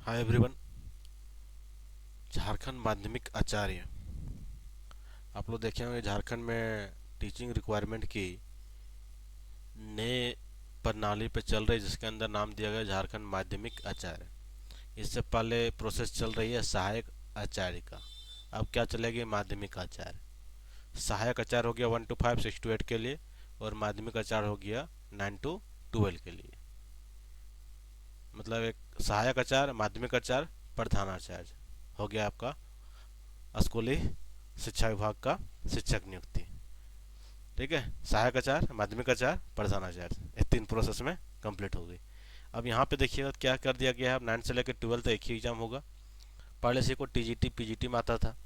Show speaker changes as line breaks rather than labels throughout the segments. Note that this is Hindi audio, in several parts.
Hi everyone. झारखंड माध्यमिक आचार्य, आप लोग देखे होंगे झारखंड में टीचिंग रिक्वायरमेंट की नए प्रणाली पे चल रही, जिसके अंदर नाम दिया गया झारखंड माध्यमिक आचार्य। इससे पहले प्रोसेस चल रही है सहायक आचार्य का, अब क्या चलेगी माध्यमिक आचार्य। सहायक आचार्य हो गया 1 to 5 6 to 8 के लिए, और माध्यमिक आचार्य हो गया 9 to 12 के लिए। मतलब एक सहायक आचार्य, माध्यमिक आचार्य, प्रधानाचार्य हो गया आपका स्कूली शिक्षा विभाग का शिक्षक नियुक्ति। ठीक है, सहायक आचार्य, माध्यमिक आचार्य, प्रधानाचार्य, ये 3 प्रोसेस में कंप्लीट हो गई। अब यहाँ पे देखिएगा क्या कर दिया गया है। अब 9 से लेकर 12 तक एक ही एग्जाम होगा। पहले से को टीजीटी पीजीटी में आता था,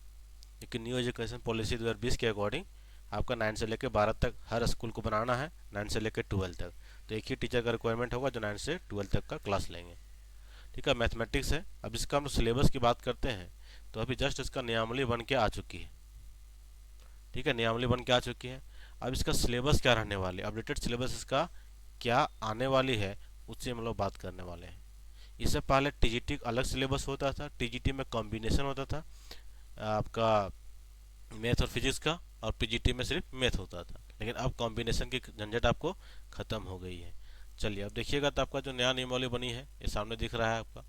लेकिन न्यू एजुकेशन पॉलिसी 2020 के अकॉर्डिंग आपका 9 से लेकर 12 तक हर स्कूल को बनाना है, 9 से लेकर 12 तक। तो एक ही टीचर का रिक्वायरमेंट होगा जो 9 से 12 तक का क्लास लेंगे। ठीक है, मैथमेटिक्स है। अब इसका हम सिलेबस की बात करते हैं, तो अभी जस्ट इसका नियमावली बन के आ चुकी है। ठीक है, नियमावली बन के आ चुकी है। अब इसका सिलेबस क्या रहने वाले, अपडेटेड सिलेबस इसका क्या आने वाली है, उससे हम लोग बात करने वाले हैं। इससे पहले टीजीटी अलग सिलेबस होता था, टीजीटी में कॉम्बिनेशन होता था आपका मैथ और फिजिक्स का, और पीजीटी में सिर्फ मैथ होता था। लेकिन अब कॉम्बिनेशन की झंझट आपको खत्म हो गई है। चलिए अब देखिएगा, तो आपका जो नया नियमावली बनी है ये सामने दिख रहा है आपका।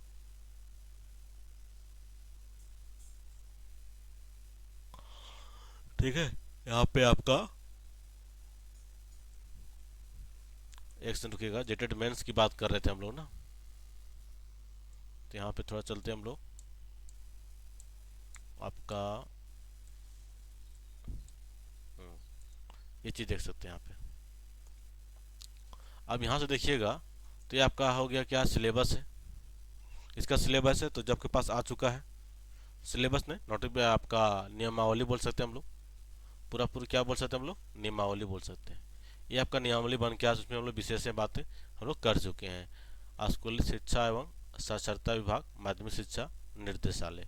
ठीक है, यहाँ पे आपका एक सेकंड रुकिएगा, जेटेड मेंस की बात कर रहे थे हम लोग ना, तो यहाँ पे थोड़ा चलते हैं हम लोग। आपका ये चीज़ देख सकते हैं यहाँ पे। अब यहाँ से देखिएगा, तो ये आपका हो गया क्या, सिलेबस है। इसका सिलेबस है तो जब के पास आ चुका है। सिलेबस ने नोटिस पे आपका नियमावली बोल सकते हैं हम लोग, पूरा पूरी क्या बोल सकते हैं हम लोग, नियमावली बोल सकते हैं। ये आपका नियमावली बन के आज, उसमें हम लोग विशेष बातें हम लोग कर चुके हैं। स्कूली शिक्षा एवं साक्षरता विभाग, माध्यमिक शिक्षा निर्देशालय।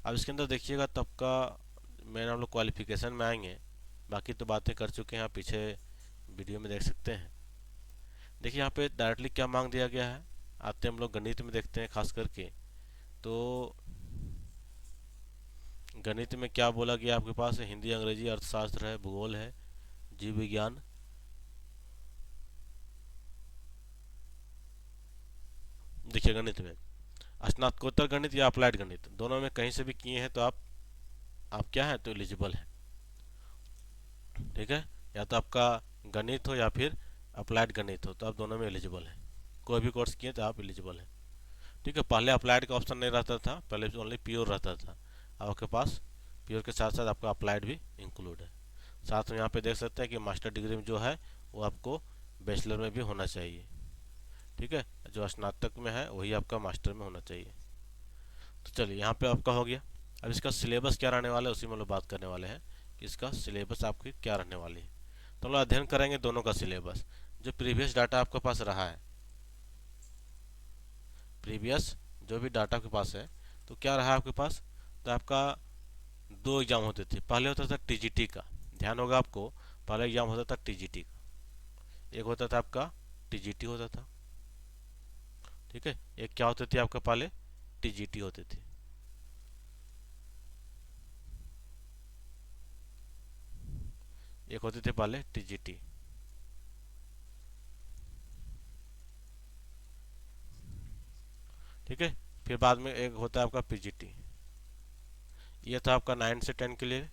अब इसके अंदर देखिएगा, तब का मेन हम लोग क्वालिफिकेशन में आएंगे। बाकी तो बातें कर चुके हैं, आप पीछे वीडियो में देख सकते हैं। देखिए यहाँ पे डायरेक्टली क्या मांग दिया गया है। आते हम लोग गणित में देखते हैं खास करके, तो गणित में क्या बोला गया आपके पास है, हिंदी, अंग्रेजी, अर्थशास्त्र है, भूगोल है, जीव विज्ञान। देखिए गणित में स्नातकोत्तर गणित या अप्लाइड गणित, दोनों में कहीं से भी किए हैं तो आप क्या है तो एलिजिबल है। ठीक है, या तो आपका गणित हो या फिर अप्लाइड गणित हो, तो आप दोनों में एलिजिबल है। कोई भी कोर्स किए तो आप एलिजिबल है। ठीक है, पहले अप्लाइड का ऑप्शन नहीं रहता था, पहले ओनली प्योर रहता था। अब आपके पास प्योर के साथ साथ आपका अप्लाइड भी इंक्लूड है। साथ में यहाँ पे देख सकते हैं कि मास्टर डिग्री में जो है वो आपको बैचलर में भी होना चाहिए। ठीक है, जो स्नातक में है वही आपका मास्टर में होना चाहिए। तो चलिए यहाँ पे आपका हो गया। अब इसका सिलेबस क्या रहने वाला है, उसी में लोग बात करने वाले हैं कि इसका सिलेबस आपकी क्या रहने वाली है। तो हम लोग अध्ययन करेंगे दोनों का सिलेबस। जो प्रीवियस डाटा आपके पास रहा है, प्रीवियस जो भी डाटा आपके पास है, तो क्या रहा आपके पास, तो आपका 2 एग्जाम होते थे। पहले होता था टीजीटी का, ध्यान होगा आपको, पहला एग्जाम होता था टीजीटी का। एक होता था आपका टीजीटी होता था। ठीक है, एक क्या होते थे आपके पहले, टीजीटी होते थे। एक होते थे पहले टीजीटी। ठीक है, फिर बाद में एक होता है आपका पीजीटी। ये था आपका 9 से 10 के लिए,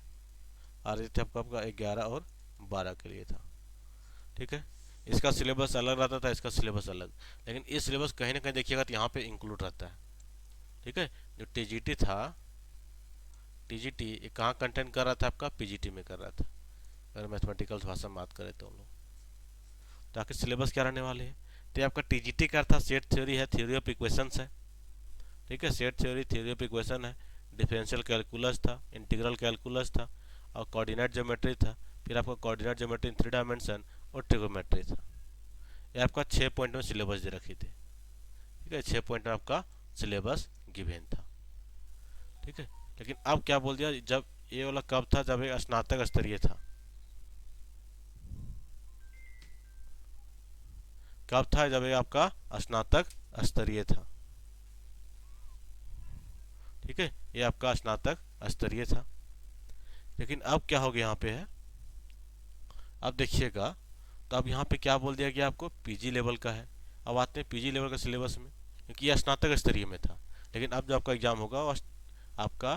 और ये था आपका 11 और 12 के लिए था। ठीक है, इसका सिलेबस अलग रहता था, इसका सिलेबस अलग। लेकिन ये सिलेबस कहीं ना कहीं देखिएगा तो यहाँ पे इंक्लूड रहता है। ठीक है, जो टीजीटी था, टीजीटी कहाँ कंटेंट कर रहा था, आपका पीजीटी में कर रहा था, अगर मैथमेटिकल भाषा में बात करें तो हम लोग। तो आखिर सिलेबस क्या रहने वाले हैं, तो ये आपका टीजीटी का था सेट थ्योरी है, थ्योरी ऑफ इक्वेशंस है। ठीक है, set theory, theory of equation है, डिफरेंशियल कैलकुलस था, इंटीग्रल कैलकुलस था, और कोऑर्डिनेट ज्योमेट्री था। फिर आपका कोऑर्डिनेट ज्योमेट्री इन 3 डायमेंशन और ट्रिगोमेट्री था। ये आपका 6 पॉइंट में सिलेबस दे रखी थी। ठीक है, 6 पॉइंट में आपका सिलेबस गिवेन था। ठीक है, लेकिन अब क्या बोल दिया, जब ये वाला कब था, जब ये स्नातक स्तरीय था। कब था, जब ये आपका स्नातक स्तरीय था। ठीक है, ये आपका स्नातक स्तरीय था। लेकिन अब क्या हो गया यहाँ पे है, अब देखिएगा, तो अब यहाँ पे क्या बोल दिया गया आपको, पीजी लेवल का है। अब आते हैं पीजी लेवल का सिलेबस में, क्योंकि यह स्नातक स्तरीय में था। लेकिन अब जो आपका एग्जाम होगा वो आपका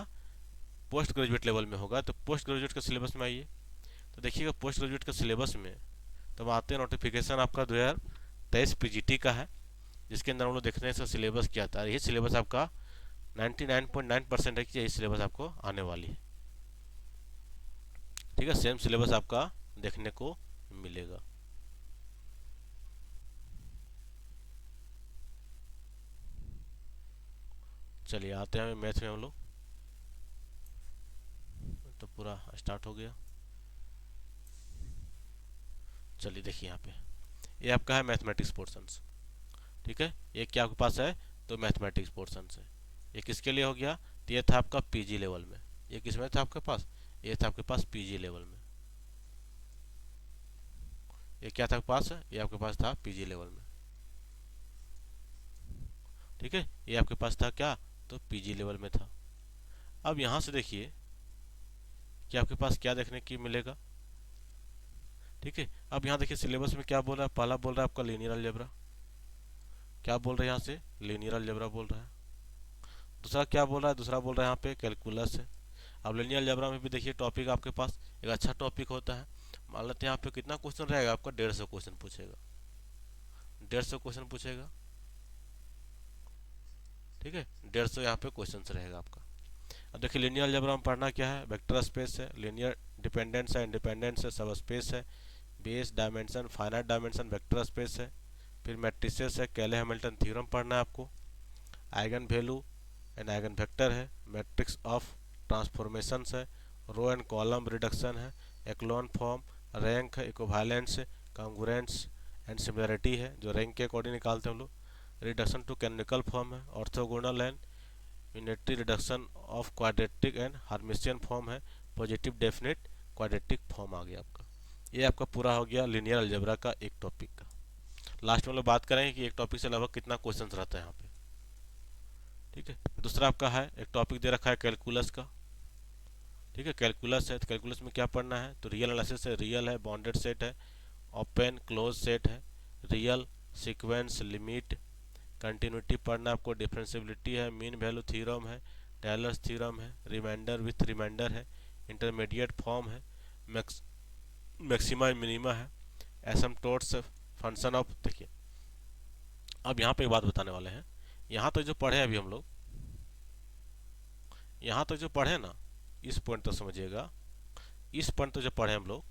पोस्ट ग्रेजुएट लेवल में होगा। तो पोस्ट ग्रेजुएट का सिलेबस में आइए, तो देखिएगा पोस्ट ग्रेजुएट का सिलेबस में तब आते हैं नोटिफिकेशन आपका 2023 पीजीटी का है, जिसके अंदर हम लोग देखते हैं इसका सिलेबस क्या था। यही सिलेबस आपका 99.9% है कि यही सिलेबस आपको आने वाली है। ठीक है, सेम सिलेबस आपका देखने को मिलेगा। चलिए आते हैं मैथ में हम लोग, तो पूरा स्टार्ट हो गया। चलिए देखिए यहाँ पे, ये आपका है मैथमेटिक्स पोर्शंस। ठीक है, ये क्या आपके पास है, तो मैथमेटिक्स पोर्शंस है। ये किसके लिए हो गया, तो ये था आपका पीजी लेवल में। ये किस में था आपके पास, ये था आपके पास पीजी लेवल में। ये क्या था आपके पास, ये आपके पास था पीजी लेवल में। ठीक है, ये आपके पास था क्या, तो पीजी लेवल में था। अब यहाँ से देखिए कि आपके पास क्या देखने की मिलेगा। ठीक है, अब यहाँ देखिए सिलेबस में क्या बोल रहा है, पहला बोल रहा है आपका लीनियर अलजेब्रा। क्या बोल रहे हैं यहाँ से, लीनियर अलजेब्रा बोल रहा है। दूसरा क्या बोल रहा है, दूसरा बोल रहा है यहाँ पे कैलकुलस है। अब लीनियर अलजेब्रा में भी देखिए टॉपिक आपके पास एक अच्छा टॉपिक होता है। मान लेते हैं यहाँ पे कितना क्वेश्चन रहेगा आपका, 150 क्वेश्चन पूछेगा, 150 क्वेश्चन पूछेगा। ठीक है, 150 यहाँ पे क्वेश्चन रहेगा आपका। अब देखिए लीनियर अलजेब्रा में पढ़ना क्या है, वेक्टर स्पेस है, लीनियर डिपेंडेंस है, इंडिपेंडेंस है, सब स्पेस है, base dimension, finite dimension, vector space है। फिर मैट्रिसेस है, केले हैमिल्टन थ्योरम पढ़ना है आपको, eigen value and eigen vector है, मैट्रिक्स ऑफ ट्रांसफॉर्मेशंस है, रो एंड कॉलम रिडक्शन है, एक्लोन फॉर्म, रैंक है, इक्विवेलेंस, कांग्रुएंस एंड सिमिलरिटी है, जो रैंक के अकॉर्डिंग निकालते हैं हम लोग, रिडक्शन टू कैनोनिकल फॉर्म है, orthogonal and unitary reduction of quadratic and Hermitian form है, पॉजिटिव डेफिनेट क्वाड्रेटिक फॉर्म आ गया आपका। ये आपका पूरा हो गया लीनियर अलजेब्रा का एक टॉपिक का। लास्ट में हम लोग बात करेंगे कि एक टॉपिक से लगभग कितना क्वेश्चन रहता है यहाँ पे। ठीक है, दूसरा आपका है एक टॉपिक दे रखा है कैलकुलस का। ठीक है, कैलकुलस है, तो कैलकुलस में क्या पढ़ना है, तो रियल एनालिसिस है, रियल है, बाउंडेड सेट है, ओपन क्लोज सेट है, रियल सीक्वेंस लिमिट, कंटिन्यूटी पढ़ना आपको, डिफरेंशियबिलिटी है, मीन वैल्यू थ्योरम है, टेलर्स थ्योरम है, रिमाइंडर विथ रिमाइंडर है, इंटरमीडिएट फॉर्म है, मैक्सिमा मिनिमा है, एसिम्पटोट्स फंक्शन ऑफ। देखिए अब यहाँ पे एक बात बताने वाले हैं, यहाँ तो जो पढ़े अभी हम लोग, यहाँ तो जो पढ़े ना, इस पॉइंट तक समझिएगा, इस पॉइंट तक जो पढ़े हम लोग,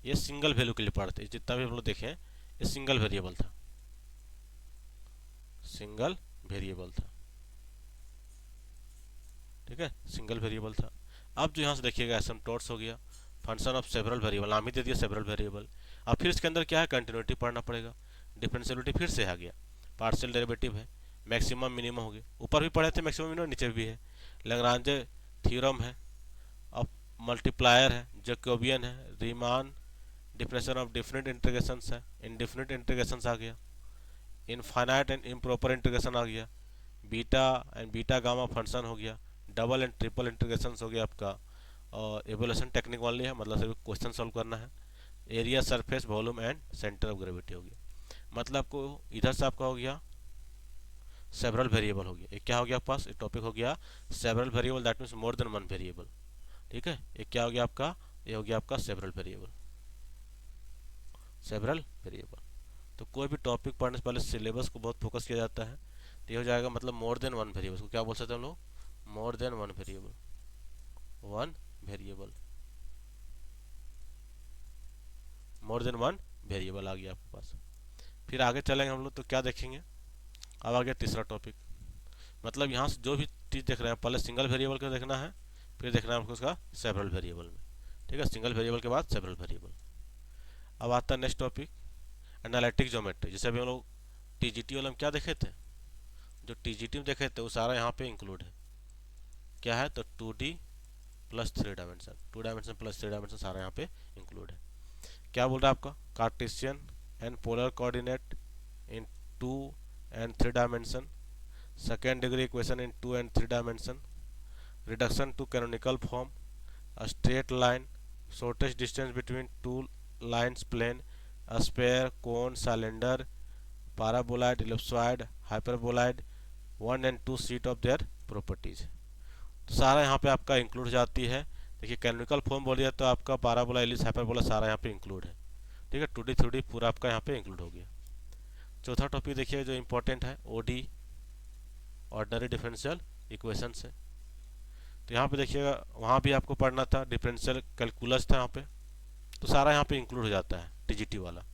ये सिंगल वैल्यू के लिए पढ़ते, जितना भी हम लोग देखें ये सिंगल वेरिएबल था, सिंगल वेरिएबल था। ठीक है, सिंगल वेरिएबल था। अब जो यहाँ से देखिएगा एसिम्पटोट्स हो गया, फंक्शन ऑफ सेवरल वेरिएबल, नाम ही दे दिया सेवरल वेरिएबल। अब फिर इसके अंदर क्या है, कंटिन्यूटी पढ़ना पड़ेगा, डिफरेंशियबिलिटी फिर से आ गया, पार्शियल डेरिवेटिव है, मैक्सिमम मिनिमम हो गया, ऊपर भी पढ़े थे मैक्सिमम मिनिमम, नीचे भी है, लैग्रांजे थ्योरम है, अब मल्टीप्लायर है, जैकोबियन है, Riemann definition of different integrations है, इनडिफिनिट इंटीग्रेशंस आ गया, इनफाइनाइट एंड इम्प्रॉपर इंटीग्रेशन आ गया, beta and beta gamma function हो गया, डबल एंड ट्रिपल इंटीग्रेशन हो गया आपका, और एवोल्यूशन टेक्निक वाली है, मतलब सिर्फ क्वेश्चन सॉल्व करना है, area surface volume and centre of gravity हो गया। मतलब आपको इधर से आपका हो गया सेवरल वेरिएबल हो गया, एक क्या हो गया आपके पास, एक टॉपिक हो गया several variable, that means more than one variable. ठीक है, एक क्या हो गया आपका, ये हो गया आपका सेवरल वेरिएबल, सेवरल वेरिएबल। तो कोई भी टॉपिक पढ़ने से पहले सिलेबस को बहुत फोकस किया जाता है, तो ये हो जाएगा मतलब मोर देन वन वेरिएबल को क्या बोल सकते हैं हम लोग, more than one variable, one variable, more than one variable आ गया आपके पास। फिर आगे चलेंगे हम लोग, तो क्या देखेंगे, अब आ गया तीसरा टॉपिक। मतलब यहाँ से जो भी चीज़ देख रहे हैं पहले सिंगल वेरिएबल का देखना है, फिर देखना है हमको उसका सेवरल वेरिएबल में। ठीक है, सिंगल वेरिएबल के बाद सेवरल वेरिएबल। अब आता है नेक्स्ट टॉपिक एनालिटिक ज्योमेट्री। जैसे अभी हम लोग टीजीटी वाले में क्या देखे थे, जो टीजीटी में देखे थे वो सारा यहाँ पे इंक्लूड है। क्या है, तो 2D plus 3 dimension, 2 dimension plus 3 dimension सारा यहाँ पे इंक्लूड है। क्या बोल रहा है आपका, Cartesian and polar coordinate in 2 and 3 dimension, second degree equation in 2 and 3 dimension, reduction to canonical form, a straight line, shortest distance between two lines plane, a sphere, cone, cylinder, paraboloid, ellipsoid, hyperboloid, one and two sheet of their properties. तो सारा यहाँ पे आपका इंक्लूड जाती है। देखिए कैनोनिकल फॉर्म बोलिए तो आपका पाराबोला, एलिप्स, हाइपरबोला सारा यहाँ पे इंक्लूड है। ठीक है, 2D 3D पूरा आपका यहाँ पे इंक्लूड हो गया। चौथा टॉपिक देखिए जो इंपॉर्टेंट है, ओडी, ऑर्डिनरी डिफरेंशियल इक्वेशन है। तो यहाँ पे देखिएगा वहाँ भी आपको पढ़ना था, डिफरेंशियल कैलकुलस था यहाँ पे, तो सारा यहाँ पे इंक्लूड हो जाता है टीजीटी वाला।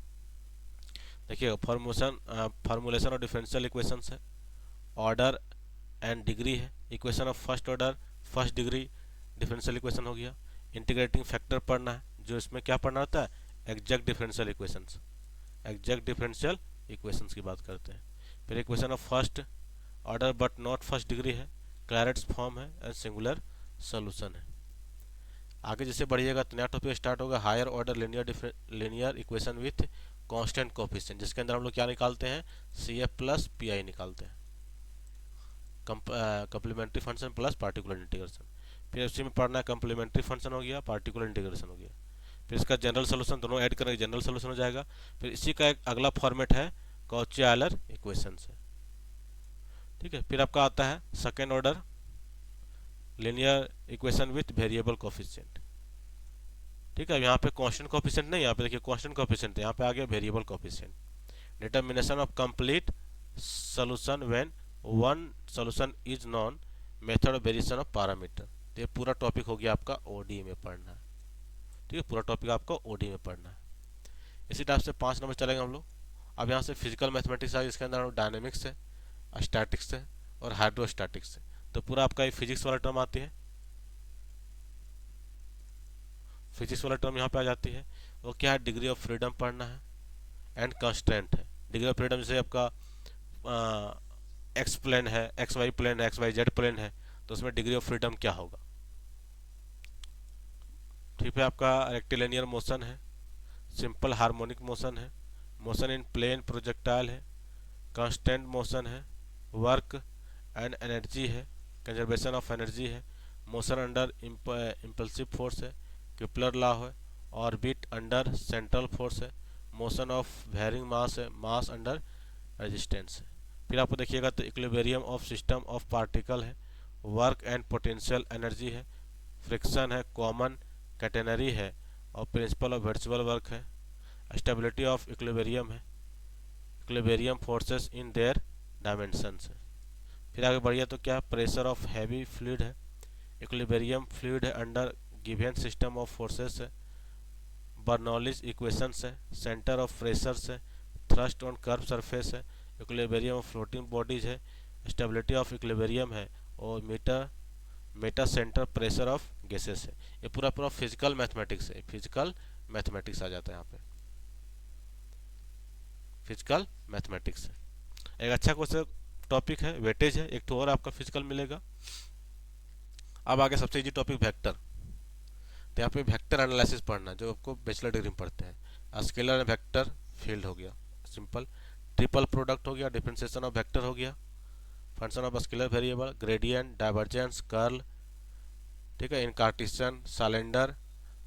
देखिएगा फॉर्मुलेशन और डिफरेंशियल इक्वेशन है, ऑर्डर एंड डिग्री है, equation of first order, first degree differential equation हो गया। इंटीग्रेटिंग फैक्टर पढ़ना है, जो इसमें क्या पढ़ना होता है, exact differential equations, exact differential equations की बात करते हैं। फिर equation of first order but not first degree है, क्लैरेट्स फॉर्म है एंड सिंगुलर सोल्यूशन है। आगे जैसे बढ़िएगा तो नया टॉपिक स्टार्ट होगा, higher order linear equation with constant coefficient, जिसके अंदर हम लोग क्या निकालते हैं, CF प्लस PI निकालते हैं, complementary function plus particular integration. फिर उसी में पढ़ना है कम्प्लीमेंट्री फंक्शन हो गया, पार्टिकुलर इंटीग्रेशन हो गया, फिर इसका जनरल सोल्यूशन, दोनों ऐड करेंगे जनरल सोल्यूशन हो जाएगा। फिर इसी का एक अगला फॉर्मेट है कॉची-ऑयलर इक्वेशन से। ठीक है, फिर आपका आता है second order linear equation with variable coefficient. ठीक है, यहाँ पे कांस्टेंट कोफिशिएंट नहीं, यहाँ पे देखिए कांस्टेंट कोफिशिएंट है, यहाँ पे आ गया variable coefficient. Determination of complete solution when one solution is non, method of variation of parameter. तो ये पूरा टॉपिक हो गया आपका ओडी में पढ़ना है। ठीक है, पूरा टॉपिक आपको ओडी में पढ़ना है। इसी टाइप से 5 नंबर चलेंगे हम लोग। अब यहाँ से फिजिकल मैथमेटिक्स आ गया, इसके अंदर डायनेमिक्स है, स्टैटिक्स है और हाइड्रोस्टैटिक्स है। तो पूरा आपका ये फिजिक्स वाला टर्म आती है, फिजिक्स वाला टर्म यहाँ पे आ जाती है। वो क्या है, डिग्री ऑफ फ्रीडम पढ़ना है एंड कंस्ट्रेंट है। डिग्री ऑफ फ्रीडम जैसे आपका एक्स प्लेन है, एक्स वाई प्लेन है, एक्स वाई जेड प्लेन है, तो उसमें डिग्री ऑफ फ्रीडम क्या होगा। ठीक है, आपका रेक्टिलिनियर मोशन है, सिंपल हार्मोनिक मोशन है, मोशन इन प्लेन प्रोजेक्टाइल है, कांस्टेंट मोशन है, वर्क एंड एनर्जी है, कंजर्वेशन ऑफ एनर्जी है, मोशन अंडर इम्पल्सिव फोर्स है, किपलर लॉ है, ऑर्बिट अंडर सेंट्रल फोर्स है, मोशन ऑफ वेरिंग मास है, मास अंडर रेजिस्टेंस है। फिर आपको देखिएगा तो equilibrium of system of particle है, वर्क एंड पोटेंशियल एनर्जी है, फ्रिक्शन है, कॉमन कैटेनरी है और प्रिंसिपल ऑफ वर्चुअल वर्क है, स्टेबिलिटी ऑफ इक्विलिब्रियम है, equilibrium forces in their dimensions है। फिर आगे बढ़िए तो क्या, प्रेशर ऑफ हैवी फ्लूइड है, इक्विलिब्रियम फ्लूइड है under given system of forces है, बर्नौलीज इक्वेशंस है, सेंटर ऑफ प्रेशर्स है, थ्रस्ट ऑन कर्व सरफेस है, इक्विलिब्रियम ऑफ फ्लोटिंग बॉडीज है, स्टेबिलिटी ऑफ इक्विलिब्रियम है और Meta centre pressure of gases है। ये पूरा पूरा फिजिकल मैथमेटिक्स है, फिजिकल मैथमेटिक्स आ जाता है यहाँ पे, फिजिकल मैथमेटिक्स है। एक अच्छा क्वेश्चन टॉपिक है, वेटेज है, एक तो और आपका फिजिकल मिलेगा। अब आगे सबसे इजी टॉपिक वेक्टर। तो यहाँ पे वेक्टर एनालिसिस पढ़ना जो आपको बैचलर डिग्री में पढ़ते हैं। स्केलर वेक्टर फील्ड हो गया सिंपल, ट्रिपल प्रोडक्ट हो गया, डिफरेंशिएशन ऑफ वेक्टर हो गया, function of scalar variable, gradient, divergence, curl, ठीक है, in Cartesian, cylinder,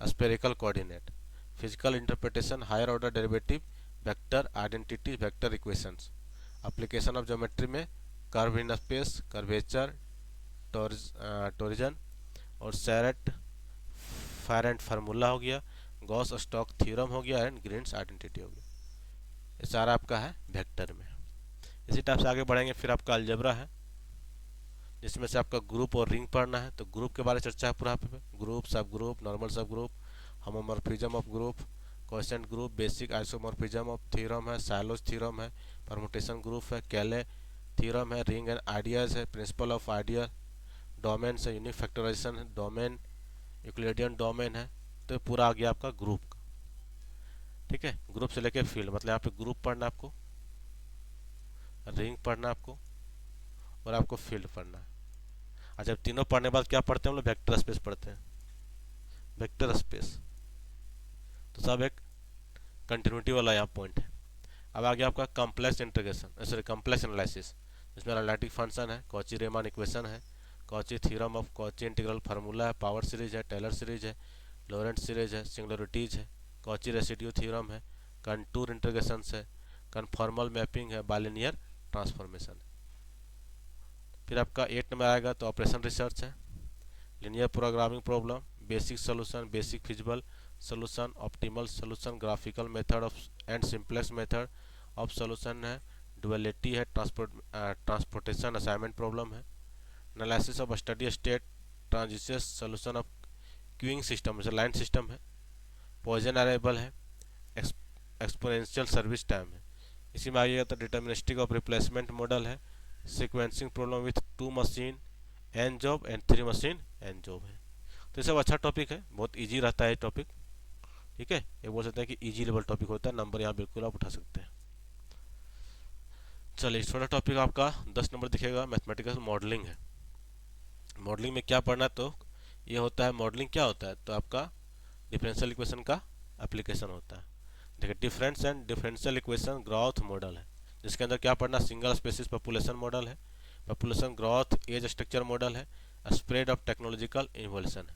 spherical coordinate, physical interpretation, higher order derivative, vector identity, vector equations, application of geometry में curve in space, curvature, torsion और सैरेट फेरेंट फार्मूला हो गया, गॉस स्टॉक थ्योरम हो गया एंड ग्रीन्स आइडेंटिटी हो गया। ये सारा आपका है वेक्टर में। इसी टाइप से आगे बढ़ेंगे। फिर आपका अलजेब्रा है, जिसमें से आपका ग्रुप और रिंग पढ़ना है। तो ग्रुप के बारे में चर्चा है पूरा पे, ग्रुप, सब ग्रुप, नॉर्मल सब group, homomorphism of group, question group, basic isomorphism of theorem है, साइलोज थ्योरम है, परमुटेशन ग्रुप है, कैले थ्योरम है, रिंग एंड आइडियाज है, प्रिंसिपल ऑफ आइडिया, डोमेन से यूनिक फैक्टराइजेशन है, डोमेन यूक्लिडियन डोमेन है। तो पूरा आ गया आपका ग्रुप का। ठीक है, ग्रुप से लेकर फील्ड, मतलब यहाँ पे ग्रुप पढ़ना आपको, रिंग पढ़ना आपको और आपको फील्ड पढ़ना है। अच्छा, तीनों पढ़ने के बाद क्या पढ़ते हैं हम लोग, वेक्टर स्पेस पढ़ते हैं, वेक्टर स्पेस। तो सब एक कंटिन्यूटी वाला यहाँ पॉइंट है। अब आ गया आपका complex integration, sorry complex analysis, जिसमें एनालिटिक फंक्शन है, कॉची रीमान इक्वेशन है, Cauchy theorem of Cauchy integral formula है, पावर सीरीज है, टेलर सीरीज है, लॉरेंट सीरीज है, सिंगुलरिटीज है, कॉची रेसिड्यू थ्योरम है, कंटूर इंटीग्रेशन है, कन्फॉर्मल मैपिंग है, बाइलिनियर ट्रांसफॉर्मेशन है। फिर आपका 8 नंबर आएगा तो ऑपरेशन रिसर्च है, linear programming problem, basic solution, basic feasible solution, optimal solution, graphical method of and simplex method of solution है, डुअलिटी है, ट्रांसपोर्टेशन असाइनमेंट प्रॉब्लम है, analysis of study state transition solution of queuing system जैसे लाइन सिस्टम है, पॉइजन अरेबल है, एक्सपोनेंशियल सर्विस टाइम है। इसी में आइएगा तो डिटर्मिनिस्टिक ऑफ रिप्लेसमेंट मॉडल है, sequencing problem with 2 machine n job and 3 machine n job है। तो ये सब अच्छा टॉपिक है, बहुत इजी रहता है टॉपिक, ठीक है। ये बोल सकते हैं कि इजी लेवल टॉपिक होता है, नंबर यहाँ बिल्कुल आप उठा सकते हैं। चलिए छोटा टॉपिक आपका 10 नंबर दिखेगा, मैथमेटिकल मॉडलिंग है। मॉडलिंग में क्या पढ़ना, तो ये होता है मॉडलिंग क्या होता है, तो आपका डिफरेंशियल इक्वेशन का एप्लीकेशन होता है। देखिए difference and differential equation growth model है, जिसके अंदर क्या पढ़ना, सिंगल स्पेसिस पॉपुलेशन मॉडल है, population growth age structure model है, स्प्रेड ऑफ टेक्नोलॉजिकल इवोल्यूशन है।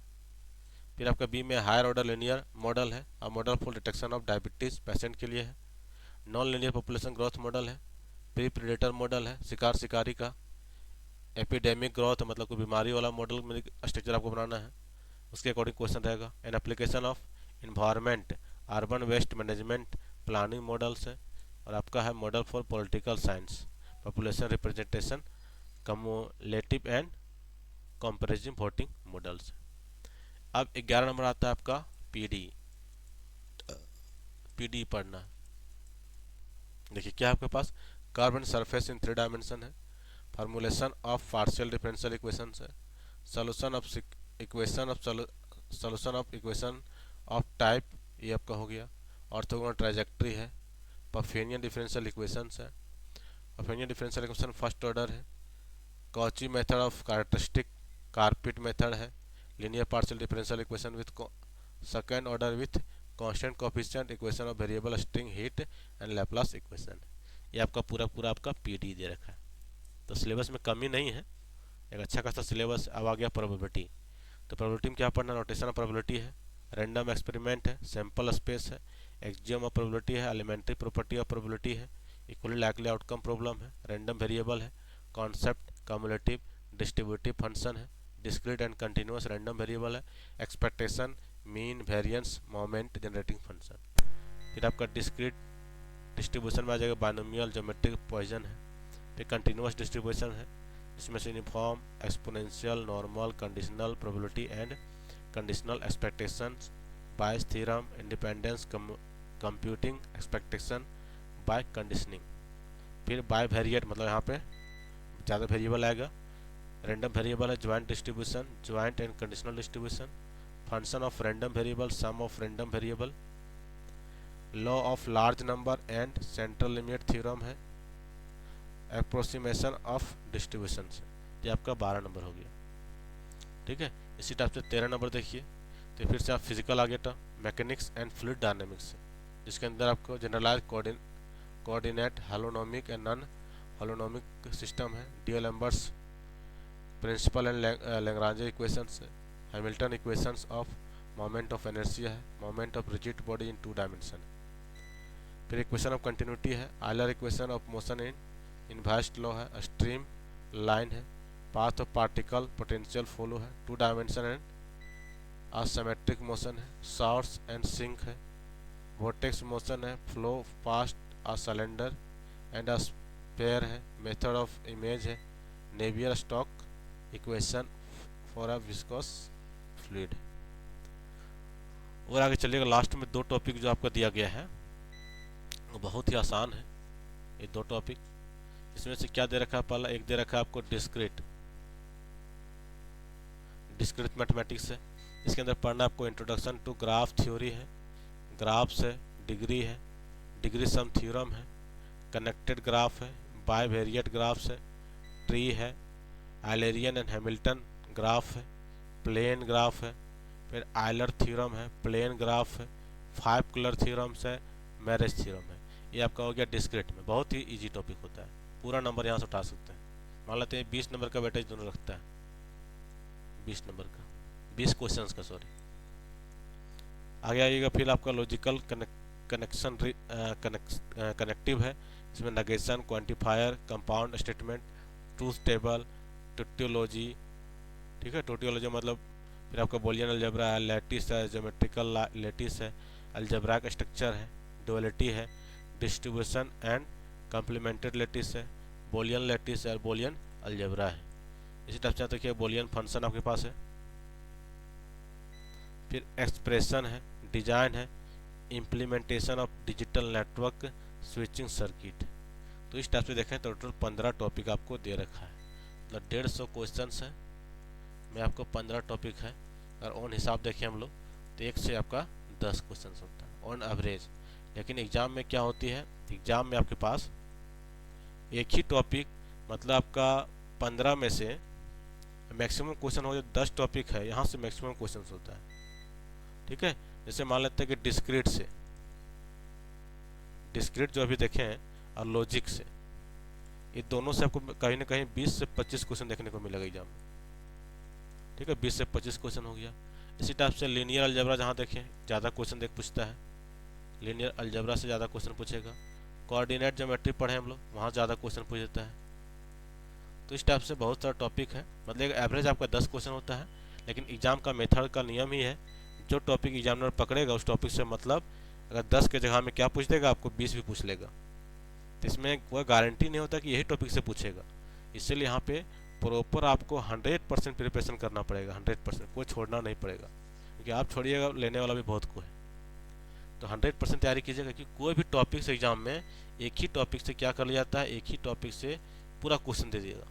फिर आपका बी में हायर ऑर्डर लिनियर मॉडल है, और model for detection of diabetes patient के लिए है। Non linear population growth model है, प्री प्रेडेटर मॉडल है, शिकार शिकारी का। एपिडेमिक ग्रोथ मतलब कोई बीमारी वाला मॉडल में स्ट्रक्चर आपको बनाना है, उसके अकॉर्डिंग क्वेश्चन रहेगा। An application of environment urban waste management planning models है। और आपका है model for political science population representation cumulative and comparison voting models. अब 11 नंबर आता है आपका पीडी। पीडी पढ़ना है। देखिए क्या है आपके पास, कार्बन सरफेस इन 3 डायमेंशन है, formulation of partial differential equations है, solution of equation of solution of equation of type, ये आपका हो गया। ऑर्थोगोनल ट्राइजेक्टरी है, पफेनियन डिफरेंशियल इक्वेशंस है, Pfaffian differential equation first order है, Cauchy method of characteristic Charpit method है, linear partial differential equation with second order with constant coefficient equation of variable string heat and Laplace equation. ये आपका पूरा आपका पीडी दे रखा है, तो सिलेबस में कमी नहीं है, एक अच्छा खासा सिलेबस। अब आ गया प्रोबेबिलिटी। तो प्रोबेबिलिटी में क्या पढ़ना, नोटेशन ऑफ प्रोबेबिलिटी है, रैंडम एक्सपेरिमेंट है, सैंपल स्पेस है, एक्सियम ऑफ प्रोबेबिलिटी है, एलिमेंट्री प्रॉपर्टी ऑफ प्रोबेबिलिटी है, इक्वली लाइकली आउटकम प्रॉब्लम है, रैंडम वेरिएबल है, कॉन्सेप्ट कम्युलेटिव डिस्ट्रीब्यूटिव फंक्शन है, discrete and continuous random variable है, expectation mean variance moment generating function. फिर आपका डिस्क्रीट डिस्ट्रीब्यूशन में आ जाएगा बाइनोमियल ज्योमेट्रिक पॉइजन है। फिर कंटिन्यूअस डिस्ट्रीब्यूशन है, इसमें से uniform exponential normal conditional probability and conditional expectations Bayes theorem independence computing expectation by conditioning. फिर बाय वेरिएट मतलब यहाँ पे ज़्यादा वेरिएबल आएगा, रैंडम वेरिएबल है, joint distribution joint and conditional distribution, function of random variable sum of random variable, law of large number and central limit theorem है, अप्रोक्सीमेशन ऑफ डिस्ट्रीब्यूशन से। ये आपका 12 नंबर हो गया, ठीक है। इसी टाइप से 13 नंबर देखिए, तो फिर से आप फिजिकल आ गया था, मैकेनिक्स एंड फ्लूइड डायनेमिक्स से, जिसके अंदर आपको generalize coordinate holonomic and non holonomic system है, D'Alembert's principle and Lagrange equations है, Hamilton equations of moment of inertia है, moment of rigid body in 2 dimension है। फिर इक्वेशन ऑफ कंटिन्यूटी है, Euler equation of motion in inverse law है, स्ट्रीम लाइन है, path of particle potential flow है, 2 डायमेंशन एंड असिमेट्रिक मोशन है, शॉर्ट्स एंड सिंक है, वोर्टेक्स मोशन है, flow past a cylinder and a sphere है, मेथड ऑफ इमेज है, Navier Stoke equation for a viscous fluid. और आगे चलिएगा, लास्ट में 2 टॉपिक जो आपको दिया गया है वो बहुत ही आसान है, ये 2 टॉपिक। इसमें से क्या दे रखा है, पहला एक दे रखा है आपको डिस्क्रीट मैथमेटिक्स है, इसके अंदर पढ़ना आपको इंट्रोडक्शन टू ग्राफ थ्योरी है, ग्राफ्स है, डिग्री सम थ्योरम है, कनेक्टेड ग्राफ है, बायवेरिएट ग्राफ्स है, ट्री है, आयलेरियन एंड हैमिल्टन ग्राफ है, प्लेन ग्राफ है, फिर आयलर थ्योरम है, प्लेन ग्राफ है, 5 कलर थ्योरम्स है, मैरिज थ्योरम है। ये आपका हो गया डिस्क्रीट में, बहुत ही इजी टॉपिक होता है, पूरा नंबर यहाँ से उठा सकते हैं। मान लेते हैं 20 नंबर का वेटेज दोनों रखता है, 20 नंबर का, 20 क्वेश्चंस का, सॉरी। आगे आइएगा, फिर आपका लॉजिकल कनेक्शन कनेक्टिव है, इसमें negation, quantifier, compound statement, truth table, tautology. ठीक है, टोटियोलॉजी मतलब फिर आपका बोलियन अलजेब्रा है, लैटिस है, ज्योमेट्रिकल लैटिस है, अलजेब्राइक स्ट्रक्चर है, डुअलिटी है, डिस्ट्रीब्यूशन एंड कम्प्लीमेंटेड लैटिस है, बोलियन लैटिस है और बोलियन अलजेब्रा है। इसी टाइप से देखिए बोलियन फंक्शन आपके पास है, फिर एक्सप्रेशन है, डिजाइन है, implementation of digital network, switching circuit. तो इस टाइप से देखें तो टोटल 15 टॉपिक आपको दे रखा है, मतलब 150 क्वेश्चन है में आपको 15 टॉपिक है। और ऑन हिसाब देखें हम लोग तो 1 से आपका 10 क्वेश्चन होता है ऑन एवरेज। लेकिन एग्ज़ाम में क्या होती है, एग्ज़ाम में आपके पास एक ही टॉपिक, मतलब आपका 15 में से मैक्सिमम क्वेश्चन हो, जो 10 टॉपिक है यहाँ से मैक्सिमम क्वेश्चन होता है। ठीक है, जैसे मान लेते हैं कि डिस्क्रीट जो अभी देखे हैं और लॉजिक से, ये दोनों से आपको कहीं ना कहीं 20 से 25 क्वेश्चन देखने को मिलेगा एग्जाम में। ठीक है, 20 से 25 क्वेश्चन हो गया। इसी टाइप से लीनियर अलजेब्रा जहाँ देखें ज़्यादा क्वेश्चन पूछता है, लीनियर अलजेब्रा से ज़्यादा क्वेश्चन पूछेगा। कोऑर्डिनेट ज्योमेट्री पढ़े हम लोग, वहाँ ज़्यादा क्वेश्चन पूछ देता है। तो इस टाइप से बहुत सारा टॉपिक है, मतलब एवरेज आपका 10 क्वेश्चन होता है। लेकिन एग्जाम का मेथड का नियम ही है, जो टॉपिक एग्जामिनर पकड़ेगा उस टॉपिक से, मतलब अगर 10 के जगह में क्या पूछ देगा, आपको 20 भी पूछ लेगा। तो इसमें कोई गारंटी नहीं होता कि यही टॉपिक से पूछेगा। इसलिए यहाँ पे प्रॉपर आपको 100% प्रिपरेशन करना पड़ेगा, 100%, कोई छोड़ना नहीं पड़ेगा, क्योंकि आप छोड़िएगा लेने वाला भी बहुत को है। तो 100% तैयारी कीजिएगा कि कोई भी टॉपिक से एग्जाम में एक ही टॉपिक से क्या कर लिया जाता है, एक ही टॉपिक से पूरा क्वेश्चन दे देगा,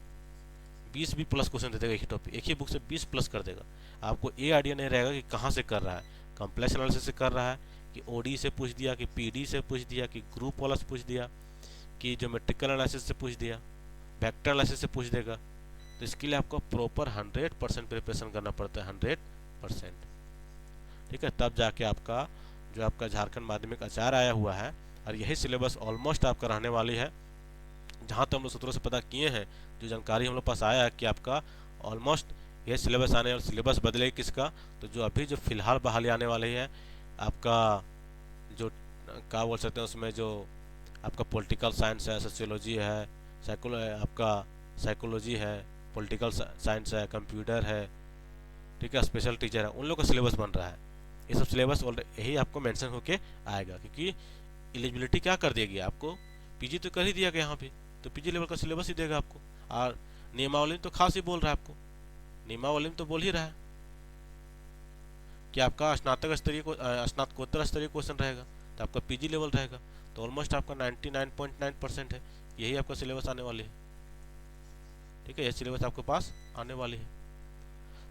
20 भी प्लस क्वेश्चन दे देगा। एक ही टॉपिक, एक ही बुक से 20 प्लस कर देगा। आपको ये आइडिया नहीं रहेगा कि कहाँ से कर रहा है, कॉम्प्लेक्स एनालिसिस से कर रहा है कि ओडी से पूछ दिया, कि पीडी से पूछ दिया, कि ग्रुप वाला से पूछ दिया, कि ज्योमेट्रिकल एनालिसिस से पूछ दिया, वेक्टर एनालिसिस से पूछ देगा। तो इसके लिए आपको प्रॉपर 100% प्रिपरेशन करना पड़ता है, 100%। ठीक है, तब जाके आपका जो आपका झारखंड माध्यमिक आचार्य आया हुआ है, और यही सिलेबस ऑलमोस्ट आपका रहने वाली है। जहाँ तक हम लोग सूत्रों से पता किए हैं, जो जानकारी हम लोग पास आया है कि आपका ऑलमोस्ट यह सिलेबस आने, और सिलेबस बदलेगी किसका, तो जो अभी जो फिलहाल बहाली आने वाली है आपका, जो क्या बोल सकते हैं उसमें, जो आपका पॉलिटिकल साइंस है, सोशियोलॉजी है, आपका साइकोलॉजी है, पॉलिटिकल साइंस है, कंप्यूटर है, ठीक है, स्पेशल टीचर है, उन लोग का सिलेबस बन रहा है। ये सब सिलेबस यही आपको मेंशन होके आएगा, क्योंकि एलिजिबिलिटी क्या कर देगी आपको, पीजी तो कर ही दिया गया यहाँ पे, तो पीजी लेवल का सिलेबस ही देगा आपको। और नियमावली तो खास ही बोल रहा है आपको, नियमावली में तो बोल ही रहा है कि आपका स्नातकोत्तर स्तरीय क्वेश्चन रहेगा, तो आपका पीजी लेवल रहेगा। तो ऑलमोस्ट आपका 99.9% है, यही आपका सिलेबस आने वाली है। ठीक है, यह सिलेबस आपके पास आने वाली है।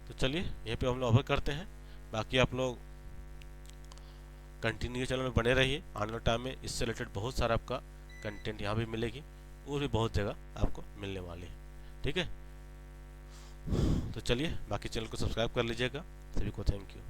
तो चलिए यहीं पे हम लोग ओवर करते हैं, बाकी आप लोग कंटिन्यू चैनल में बने रहिए। आने वाले टाइम में इससे रिलेटेड बहुत सारा आपका कंटेंट यहाँ भी मिलेगी, और भी बहुत जगह आपको मिलने वाली है। ठीक है, तो चलिए बाकी चैनल को सब्सक्राइब कर लीजिएगा। सभी को थैंक यू।